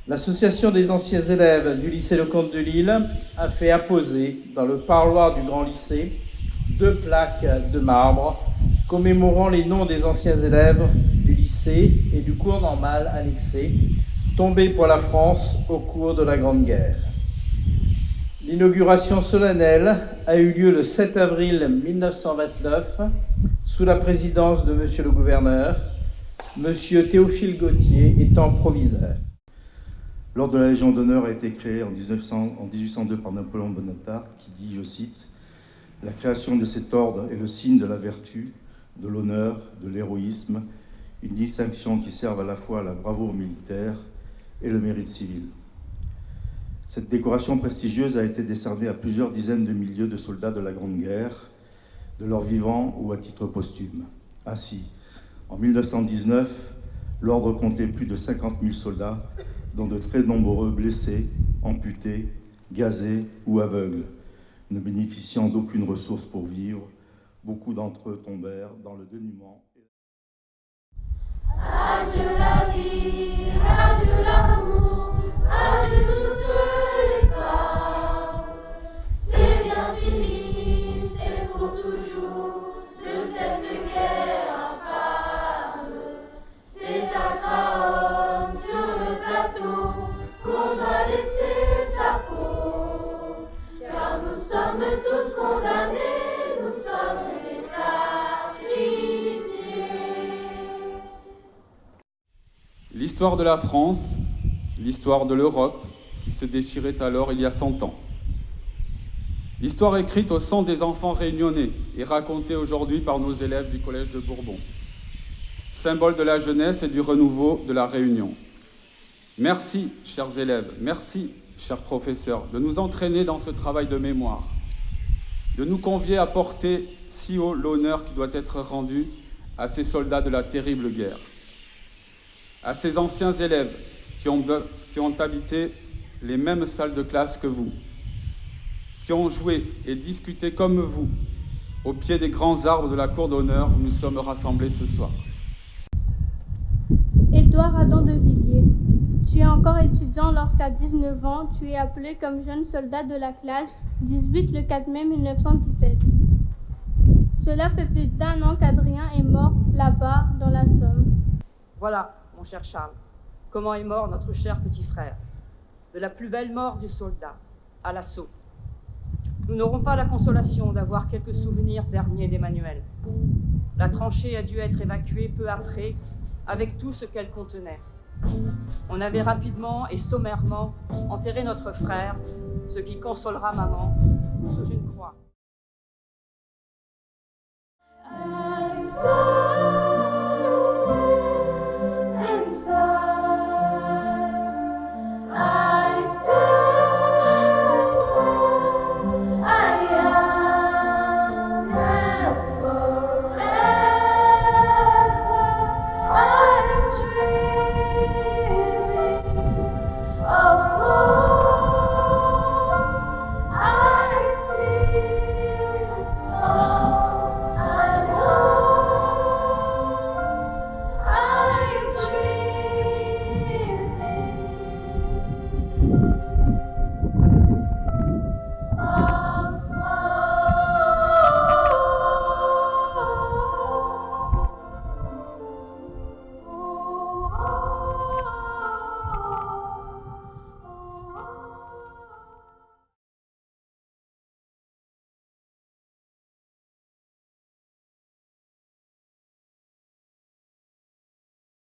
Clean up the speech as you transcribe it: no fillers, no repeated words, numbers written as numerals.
L'association des anciens élèves du lycée Lecomte de Lille a fait apposer dans le parloir du grand lycée 2 plaques de marbre commémorant les noms des anciens élèves du lycée et du cours normal annexé tombés pour la France au cours de la Grande Guerre. L'inauguration solennelle a eu lieu le 7 avril 1929 sous la présidence de Monsieur le gouverneur, Monsieur Théophile Gautier étant proviseur. L'ordre de la Légion d'honneur a été créé en 1802 par Napoléon Bonaparte, qui dit, je cite, « La création de cet ordre est le signe de la vertu, de l'honneur, de l'héroïsme, une distinction qui serve à la fois à la bravoure militaire et le mérite civil. » Cette décoration prestigieuse a été décernée à plusieurs dizaines de milliers de soldats de la Grande Guerre, de leur vivant ou à titre posthume. Ainsi, en 1919, l'ordre comptait plus de 50 000 soldats, dont de très nombreux blessés, amputés, gazés ou aveugles, ne bénéficiant d'aucune ressource pour vivre. Beaucoup d'entre eux tombèrent dans le dénuement. Adieu la vie, adieu l'amour, adieu toutes les femmes. C'est bien fini, c'est pour toujours de cette guerre infâme. C'est à Cahors sur le plateau qu'on doit laisser sa peau, car nous sommes tous condamnés, nous sommes les sacrifiés. L'histoire de la France, l'histoire de l'Europe, qui se déchirait alors il y a 100 ans. L'histoire écrite au sang des enfants réunionnais et racontée aujourd'hui par nos élèves du Collège de Bourbon. Symbole de la jeunesse et du renouveau de la Réunion. Merci, chers élèves, merci, chers professeurs, de nous entraîner dans ce travail de mémoire, de nous convier à porter si haut l'honneur qui doit être rendu à ces soldats de la terrible guerre, à ces anciens élèves qui ont habité les mêmes salles de classe que vous, qui ont joué et discuté comme vous au pied des grands arbres de la cour d'honneur où nous sommes rassemblés ce soir. Édouard Adam de Villiers, tu es encore étudiant lorsqu'à 19 ans, tu es appelé comme jeune soldat de la classe 18 le 4 mai 1917. Cela fait plus d'1 an qu'Adrien est mort là-bas dans la Somme. Voilà, mon cher Charles, comment est mort notre cher petit frère. De la plus belle mort du soldat, à l'assaut. Nous n'aurons pas la consolation d'avoir quelques souvenirs derniers d'Emmanuel. La tranchée a dû être évacuée peu après, avec tout ce qu'elle contenait. On avait rapidement et sommairement enterré notre frère, ce qui consolera maman, sous une croix.